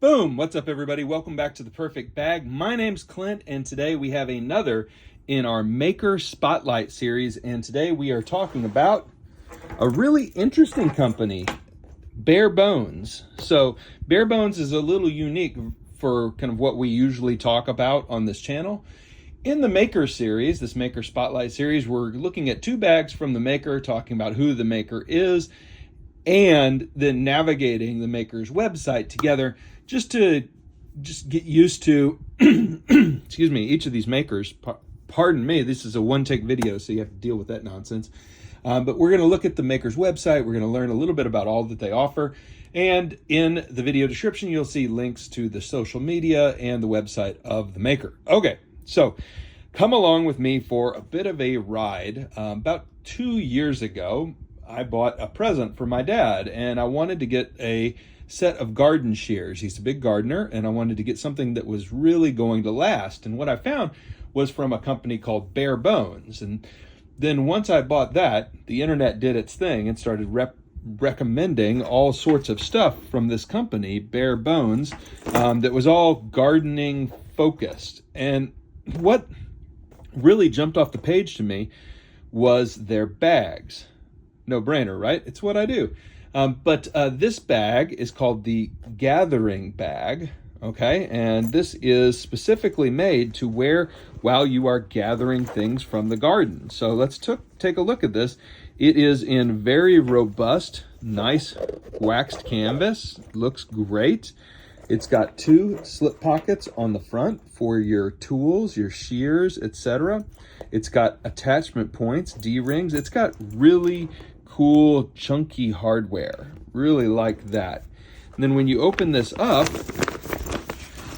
Boom! What's up, everybody? Welcome back to The Perfect Bag. My name's Clint, and today we have another in our Maker Spotlight series. And today we are talking about a really interesting company, BareBones. So BareBones is a little unique for kind of what we usually talk about on this channel. In the Maker series, this Maker Spotlight series, we're looking at two bags from the maker, talking about who the maker is, and then navigating the maker's website together just to get used to excuse me, each of these makers. Pardon me, this is a one-take video, so you have to deal with that nonsense. But we're going to look at the maker's website. We're going to learn a little bit about all that they offer. And in the video description, you'll see links to the social media and the website of the maker. Okay, so come along with me for a bit of a ride. About 2 years ago, I bought a present for my dad, and I wanted to get a set of garden shears. He's a big gardener, and I wanted to get something that was really going to last. And what I found was from a company called BareBones. And then once I bought that, the internet did its thing and started recommending all sorts of stuff from this company, BareBones, that was all gardening focused. And what really jumped off the page to me was their bags. No brainer, right? It's what I do. But this bag is called the Gathering Bag, okay? And this is specifically made to wear while you are gathering things from the garden. So let's take a look at this. It is in very robust, nice waxed canvas. Looks great. It's got two slip pockets on the front for your tools, your shears, etc. It's got attachment points, D-rings. It's got really cool, chunky hardware. Really like that. And then when you open this up,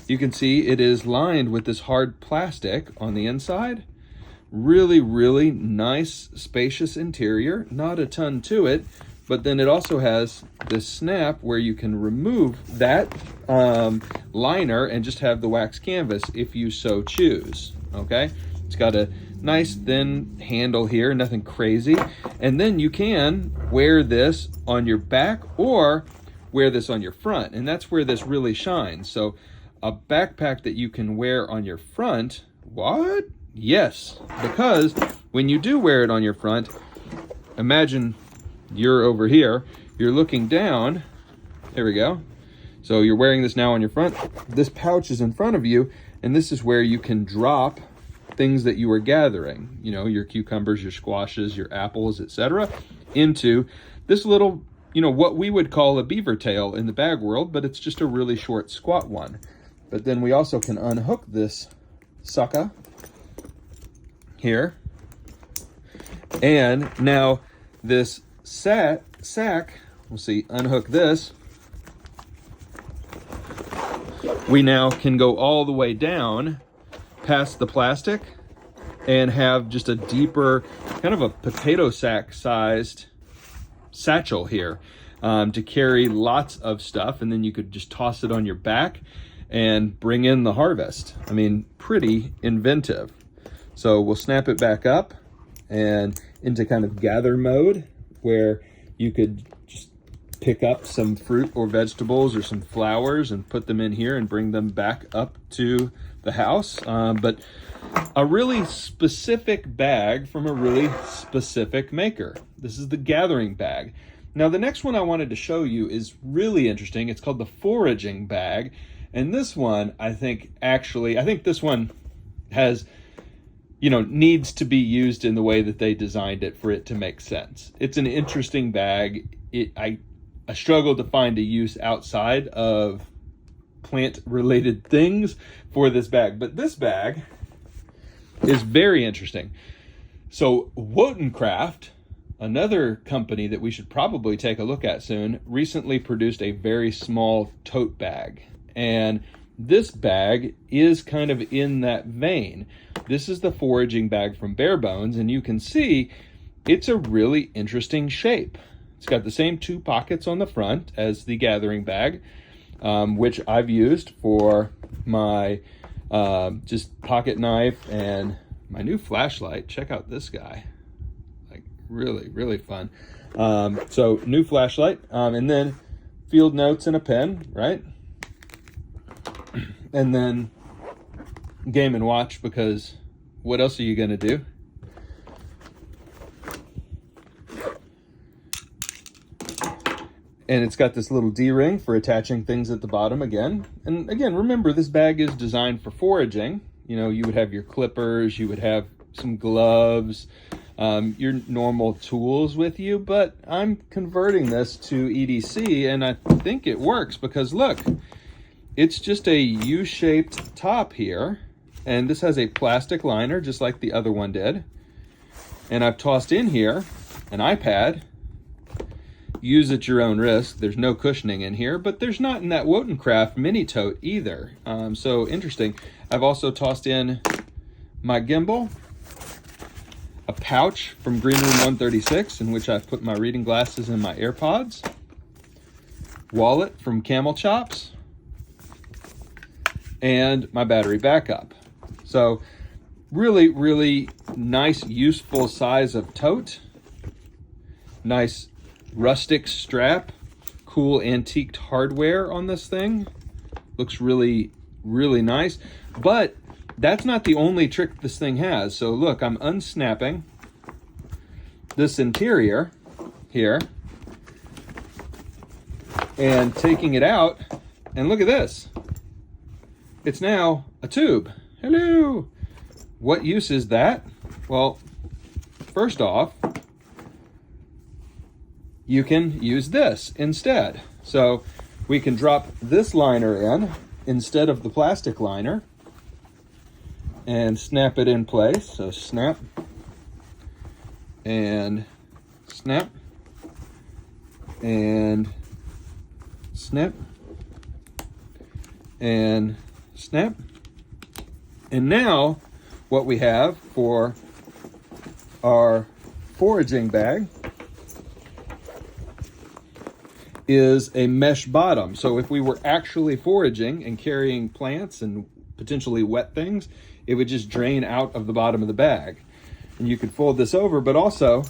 you can see it is lined with this hard plastic on the inside. Really, really nice, spacious interior. Not a ton to it, but then it also has this snap where you can remove that liner and just have the wax canvas if you so choose, okay? It's got a nice thin handle here, nothing crazy. And then you can wear this on your back or wear this on your front. And that's where this really shines. So a backpack that you can wear on your front, what? Yes, because when you do wear it on your front, imagine you're over here, you're looking down, there we go. So you're wearing this now on your front. This pouch is in front of you, and this is where you can drop things that you are gathering, you know, your cucumbers, your squashes, your apples, etc., into this little, you know, what we would call a beaver tail in the bag world, but it's just a really short, squat one. But then we also can unhook this sucker here. And now this sack, we'll see, unhook this. We now can go all the way down past the plastic and have just a deeper, kind of a potato sack sized satchel here to carry lots of stuff. And then you could just toss it on your back and bring in the harvest. I mean, pretty inventive. So we'll snap it back up and into kind of gather mode where you could just pick up some fruit or vegetables or some flowers and put them in here and bring them back up to the house. But a really specific bag from a really specific maker. This is the Gathering Bag. Now the next one I wanted to show you is really interesting. It's called the Foraging Bag. And this one, I think this one has, you know, needs to be used in the way that they designed it for it to make sense. It's an interesting bag. I struggled to find a use outside of plant-related things for this bag, but this bag is very interesting. So Wotancraft, another company that we should probably take a look at soon, recently produced a very small tote bag. And this bag is kind of in that vein. This is the Foraging Bag from BareBones, and you can see it's a really interesting shape. It's got the same two pockets on the front as the Gathering Bag, which I've used for my just pocket knife and my new flashlight. Check out this guy. Like really, really fun. So new flashlight, and then field notes and a pen, right? and then game and watch, because what else are you going to do? And it's got this little D-ring for attaching things at the bottom again. And again, remember, this bag is designed for foraging. You know, you would have your clippers, you would have some gloves, your normal tools with you, but I'm converting this to EDC, and I think it works because look, it's just a U-shaped top here, and this has a plastic liner just like the other one did. And I've tossed in here an iPad. Use at your own risk. There's no cushioning in here, but there's not in that Wotancraft mini tote either. So interesting. I've also tossed in my gimbal, a pouch from Green Room 136 in which I've put my reading glasses and my AirPods, wallet from Camel Chops, and my battery backup. So really, really nice, useful size of tote. Nice rustic strap, cool antiqued hardware on this thing. Looks really, really nice. But that's not the only trick this thing has. So look, I'm unsnapping this interior here and taking it out, and look at this. It's now a tube. Hello. What use is that? Well, first off, you can use this instead. So we can drop this liner in instead of the plastic liner and snap it in place. So snap and snap and snap and snap. And now what we have for our foraging bag is a mesh bottom. So if we were actually foraging and carrying plants and potentially wet things, it would just drain out of the bottom of the bag. And you could fold this over, but also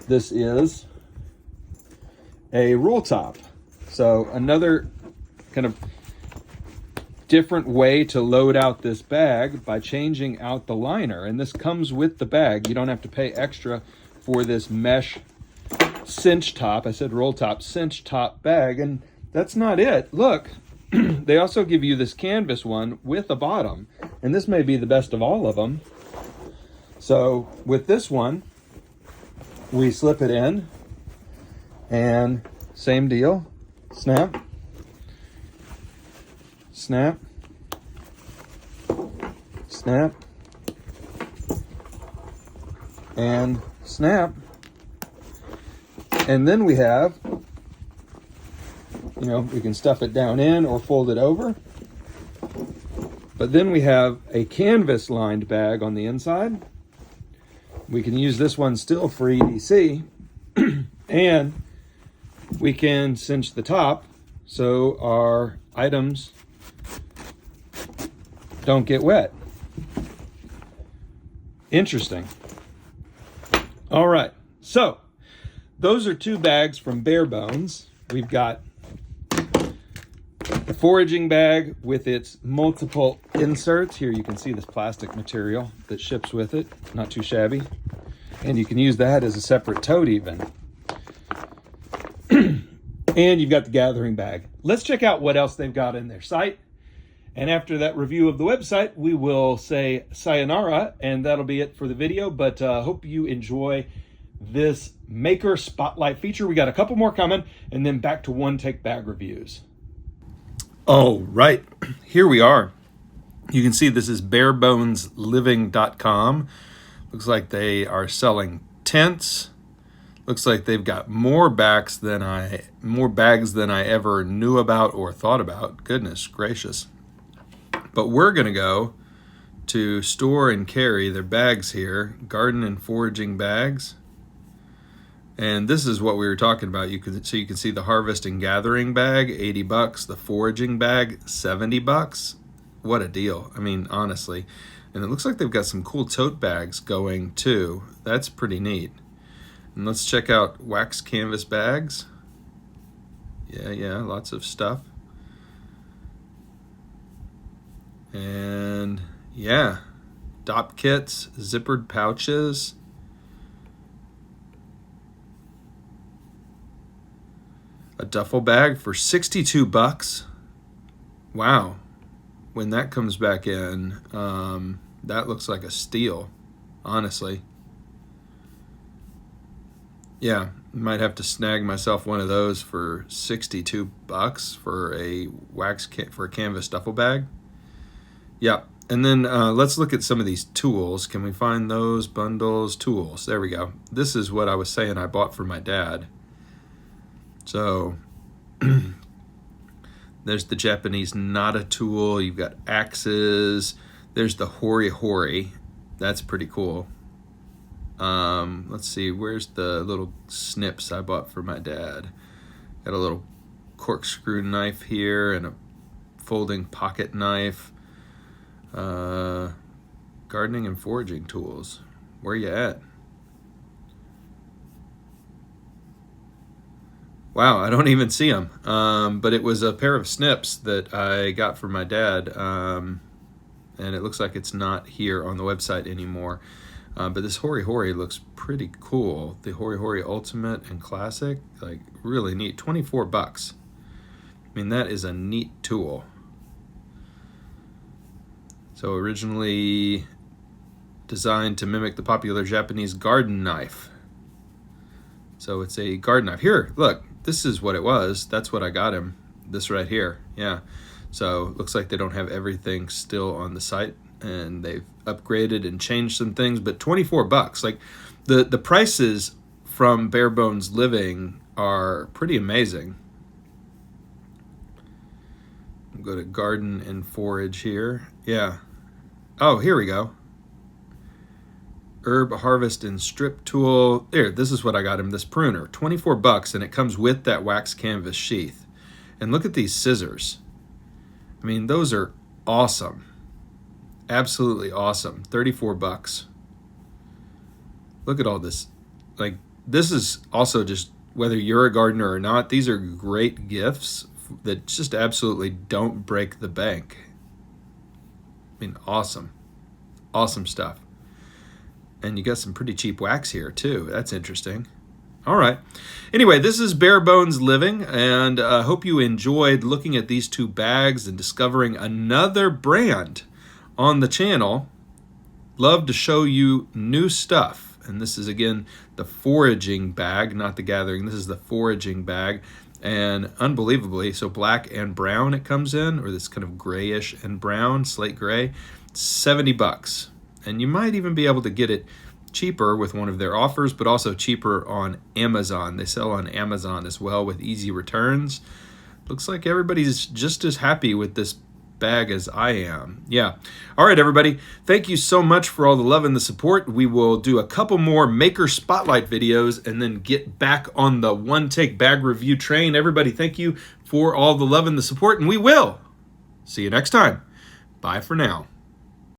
this is a roll top. So another kind of different way to load out this bag by changing out the liner. And this comes with the bag. You don't have to pay extra for this mesh cinch top. I said roll top, cinch top bag. And that's not it. Look, they also give you this canvas one with a bottom. And this may be the best of all of them. So with this one, we slip it in and same deal. Snap, snap, snap, and snap. And then we have, you know, we can stuff it down in or fold it over. But then we have a canvas lined bag on the inside. We can use this one still for EDC. And we can cinch the top so our items don't get wet. Interesting. All right, so those are two bags from BareBones. We've got the foraging bag with its multiple inserts. Here you can see this plastic material that ships with it. Not too shabby. And you can use that as a separate tote even. And you've got the gathering bag. Let's check out what else they've got in their site. And after that review of the website, we will say sayonara, and that'll be it for the video. But hope you enjoy this Maker Spotlight feature. We got a couple more coming, and then back to one take bag reviews. Oh, right. Here we are. You can see this is BareBonesLiving.com. Looks like they are selling tents. Looks like they've got more bags than I ever knew about or thought about. Goodness gracious. But we're going to go to store and carry their bags here, garden and foraging bags. And this is what we were talking about. You can see the harvest and gathering bag, 80 bucks, the foraging bag, 70 bucks. What a deal. I mean, honestly. And it looks like they've got some cool tote bags going too. That's pretty neat. And let's check out wax canvas bags. Yeah, lots of stuff. And then we've got the And yeah, dop kits, zippered pouches. A duffel bag for 62 bucks. Wow. When that comes back in, that looks like a steal, honestly. Yeah, might have to snag myself one of those for 62 bucks for a for a canvas duffel bag. Yeah, and then let's look at some of these tools. Can we find those bundles? Tools, there we go. This is what I was saying I bought for my dad. So there's the Japanese Nada tool. You've got axes. There's the Hori Hori. That's pretty cool. Let's see, where's the little snips I bought for my dad? Got a little corkscrew knife here and a folding pocket knife. Gardening and foraging tools. Where you at? Wow, I don't even see them. But it was a pair of snips that I got for my dad. And it looks like it's not here on the website anymore. But this Hori Hori looks pretty cool. The Hori Hori Ultimate and Classic, like really neat. 24 bucks. I mean, that is a neat tool. So originally designed to mimic the popular Japanese garden knife. So it's a garden knife. Here, look, this is what it was. That's what I got him. This right here, yeah. So looks like they don't have everything still on the site, and they've upgraded and changed some things, but 24 bucks. Like the prices from BareBones Living are pretty amazing. I'll go to garden and forage here. Yeah. Oh, here we go. Herb harvest and strip tool. There, this is what I got him, this pruner. 24 bucks, and it comes with that wax canvas sheath. And look at these scissors. I mean, those are awesome. Absolutely awesome. 34 bucks. Look at all this. Like, this is also just, whether you're a gardener or not, these are great gifts that just absolutely don't break the bank. I mean, awesome. Awesome stuff. And you got some pretty cheap wax here too. That's interesting. All right. Anyway, this is BareBones Living, and I hope you enjoyed looking at these two bags and discovering another brand on the channel. Love to show you new stuff. And this is, again, the Foraging Bag, not the Gathering. This is the Foraging Bag. And unbelievably, so black and brown it comes in, or this kind of grayish and brown, slate gray, 70 bucks. And you might even be able to get it cheaper with one of their offers, but also cheaper on Amazon. They sell on Amazon as well with easy returns. Looks like everybody's just as happy with this bag as I am. Yeah. All right, everybody. Thank you so much for all the love and the support. We will do a couple more Maker Spotlight videos and then get back on the one-take bag review train. Everybody, thank you for all the love and the support, and we will see you next time. Bye for now.